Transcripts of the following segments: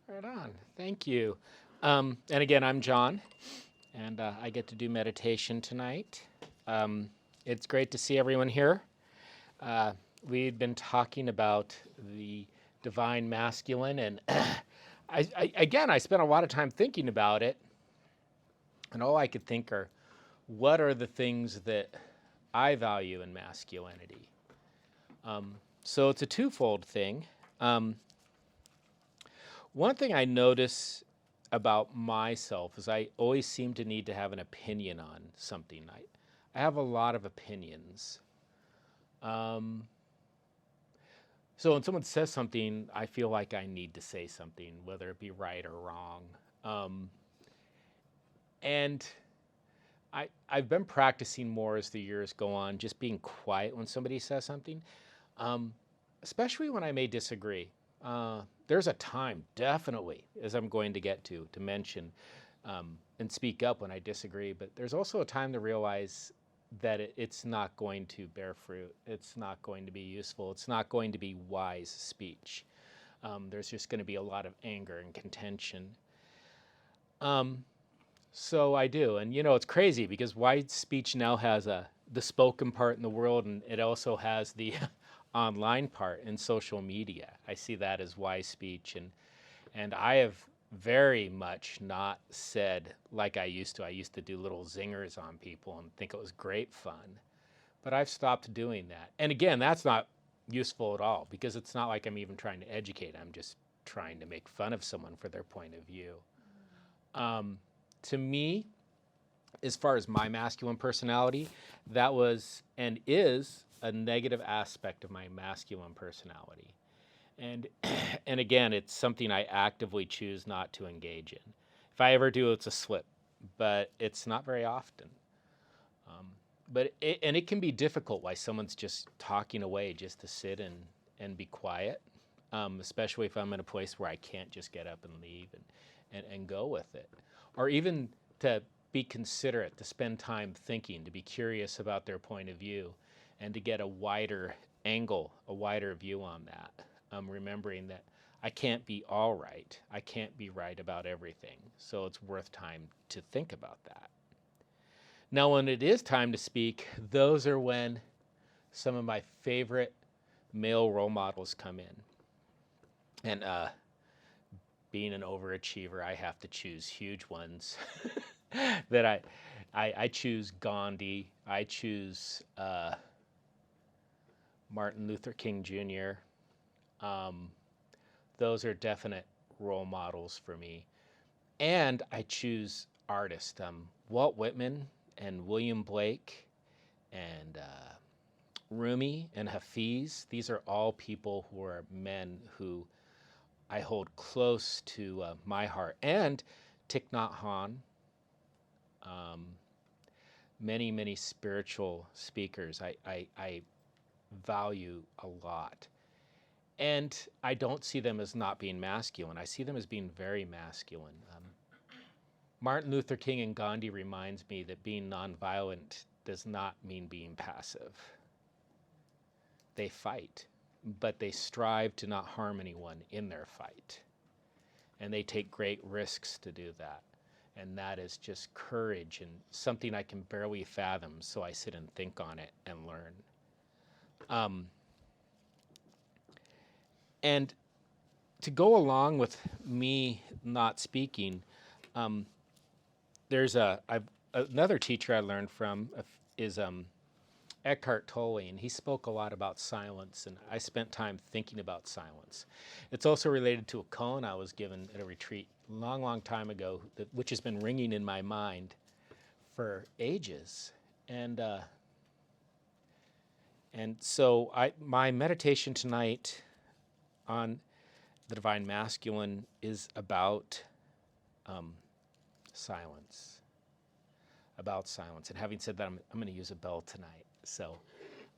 Right on. Thank you. And again, I'm John, and I get to do meditation tonight. Um, it's great to see everyone here. Uh, we've been talking about the divine masculine, and again, I spent a lot of time thinking about it, and all I could think are, what are the things that I value in masculinity? So it's a twofold thing. Um, One thing I notice about myself is I always seem to need to have an opinion on something. I have a lot of opinions. Um, so when someone says something, I feel like I need to say something, whether it be right or wrong. Um, and I've been practicing more as the years go on, just being quiet when somebody says something, um, especially when I may disagree. There's a time, definitely, as I'm going to get to mention and speak up when I disagree, but there's also a time to realize that it's not going to bear fruit. It's not going to be useful. It's not going to be wise speech. There's just going to be a lot of anger and contention. Um, so I do, and it's crazy because wide speech now has the spoken part in the world, and it also has the online part in social media. I see that as wise speech, and I have very much not said like I used to. I used to do little zingers on people and think it was great fun, but I've stopped doing that. And again, that's not useful at all because it's not like I'm even trying to educate. I'm just trying to make fun of someone for their point of view. Um, to me, as far as my masculine personality, that was and is a negative aspect of my masculine personality. And and again, it's something I actively choose not to engage in. If I ever do, it's a slip, but it's not very often. Um, and it can be difficult why someone's just talking away just to sit and be quiet, especially if I'm in a place where I can't just get up and leave and go with it, or even to be considerate, to spend time thinking, to be curious about their point of view, and to get a wider angle, a wider view on that. Remembering that I can't be all right. I can't be right about everything. So it's worth time to think about that. Now, when it is time to speak, those are when some of my favorite male role models come in. And being an overachiever, I have to choose huge ones that I choose Gandhi. I choose Martin Luther King Jr. Um, those are definite role models for me. And I choose artists. Walt Whitman and William Blake and Rumi and Hafiz. These are all people who are men who I hold close to my heart. And Thich Nhat Hanh, um, many, many spiritual speakers I value a lot. And I don't see them as not being masculine. I see them as being very masculine. Martin Luther King and Gandhi reminds me that being nonviolent does not mean being passive. They fight, but they strive to not harm anyone in their fight. And they take great risks to do that. And that is just courage and something I can barely fathom, so I sit and think on it and learn. Um, and to go along with me not speaking, um, another teacher I learned from is Eckhart Tolle, and he spoke a lot about silence, and I spent time thinking about silence. It's also related to a koan I was given at a retreat a long, long time ago, which has been ringing in my mind for ages. And so my meditation tonight on the divine masculine is about um, silence. About silence. And having said that, I'm going to use a bell tonight. So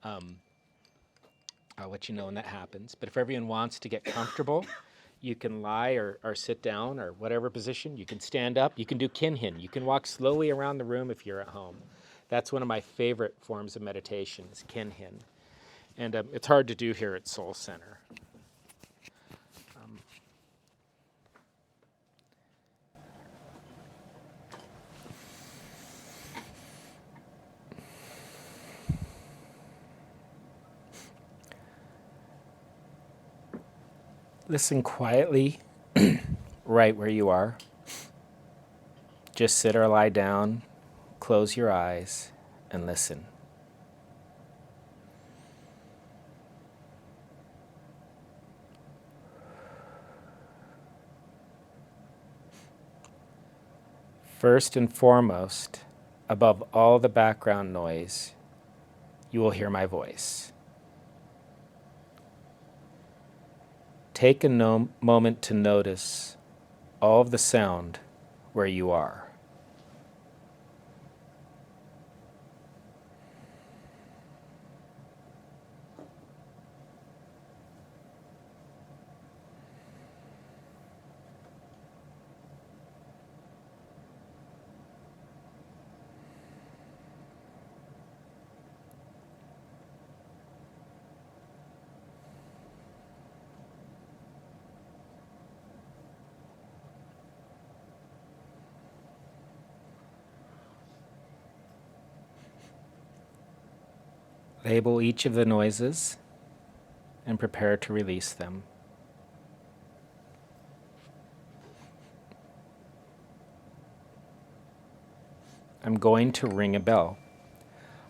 um, I'll let you know when that happens. But if everyone wants to get comfortable, you can lie or sit down or whatever position. You can stand up. You can do kinhin. You can walk slowly around the room if you're at home. That's one of my favorite forms of meditation is kinhin. And it's hard to do here at Soul Center. Um, Listen quietly right where you are. Just sit or lie down, close your eyes, and listen. First and foremost, above all the background noise, you will hear my voice. Take a moment to notice all of the sound where you are. Label each of the noises and prepare to release them. I'm going to ring a bell.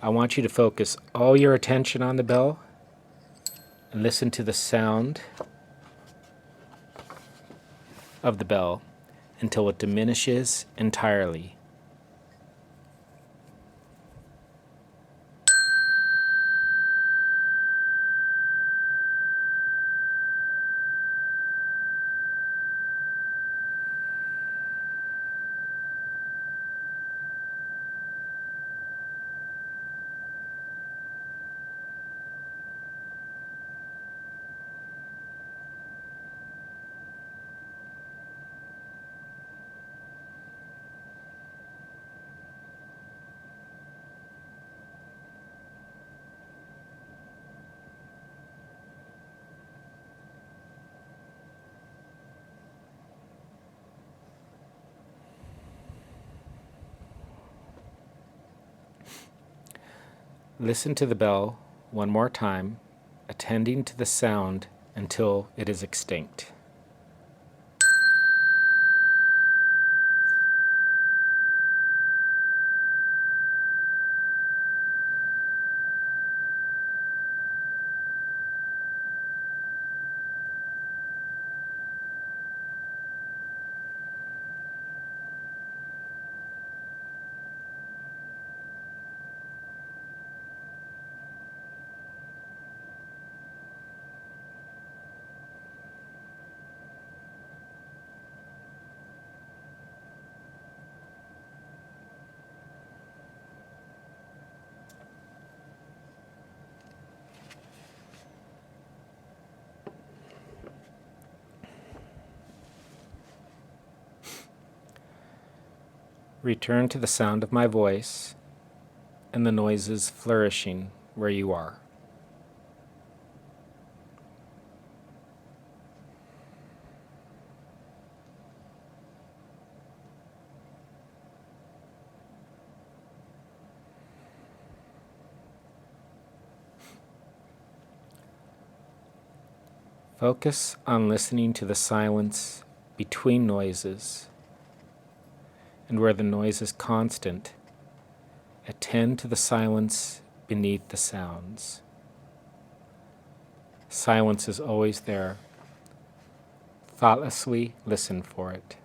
I want you to focus all your attention on the bell and listen to the sound of the bell until it diminishes entirely. Listen to the bell one more time, attending to the sound until it is extinct. Return to the sound of my voice and the noises flourishing where you are. Focus on listening to the silence between noises, and where the noise is constant, attend to the silence beneath the sounds. Silence is always there. Thoughtlessly listen for it.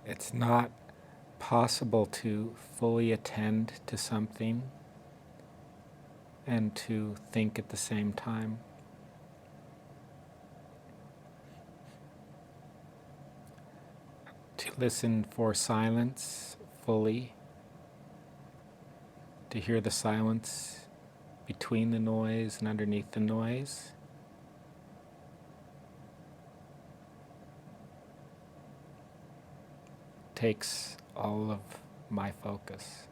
It's not possible to fully attend to something and to think at the same time. To listen for silence fully, to hear the silence between the noise and underneath the noise. Takes all of my focus.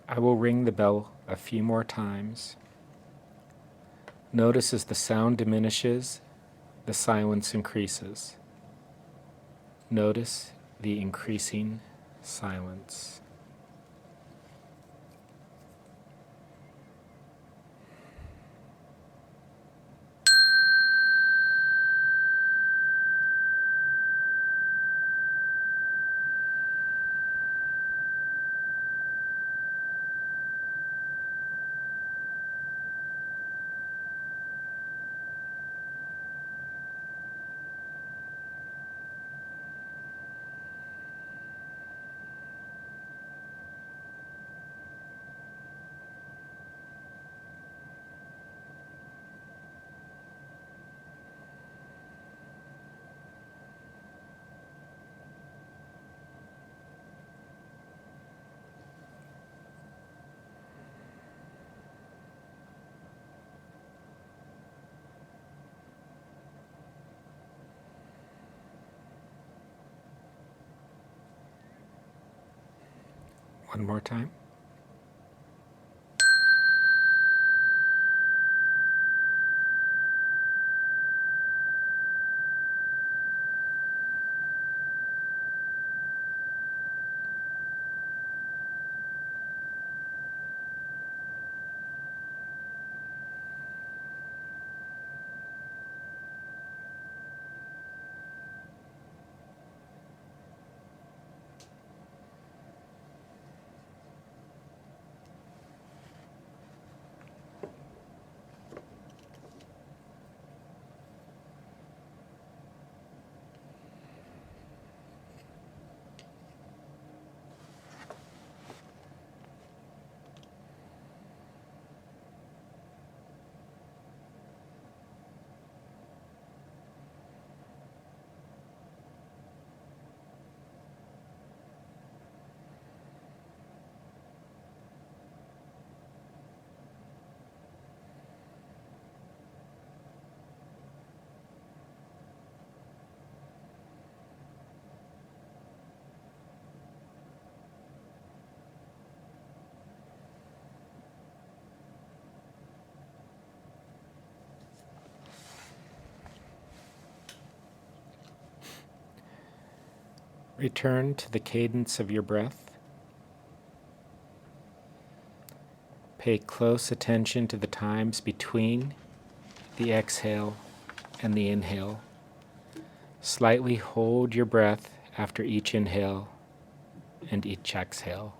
I will ring the bell a few more times. Notice as the sound diminishes, the silence increases. Notice the increasing silence. One more time. Return to the cadence of your breath. Pay close attention to the times between the exhale and the inhale. Slightly hold your breath after each inhale and each exhale.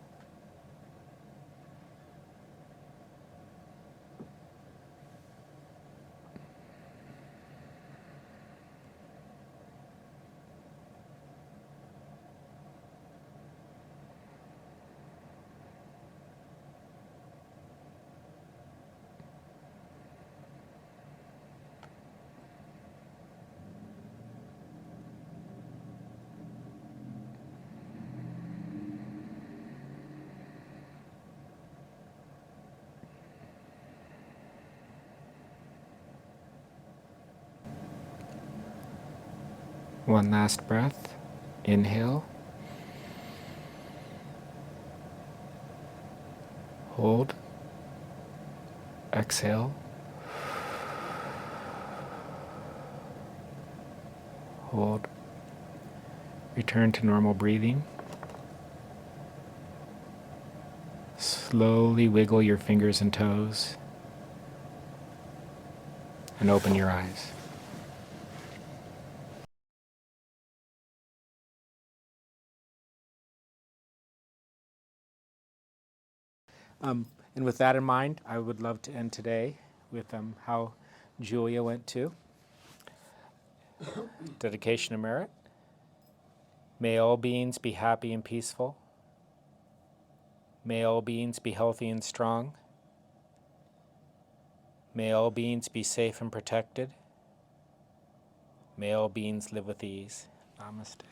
One last breath. Inhale. Hold. Exhale. Hold. Return to normal breathing. Slowly wiggle your fingers and toes. and open your eyes. And with that in mind, I would love to end today with how Julia went to. Dedication of merit. May all beings be happy and peaceful. May all beings be healthy and strong. May all beings be safe and protected. May all beings live with ease. Namaste.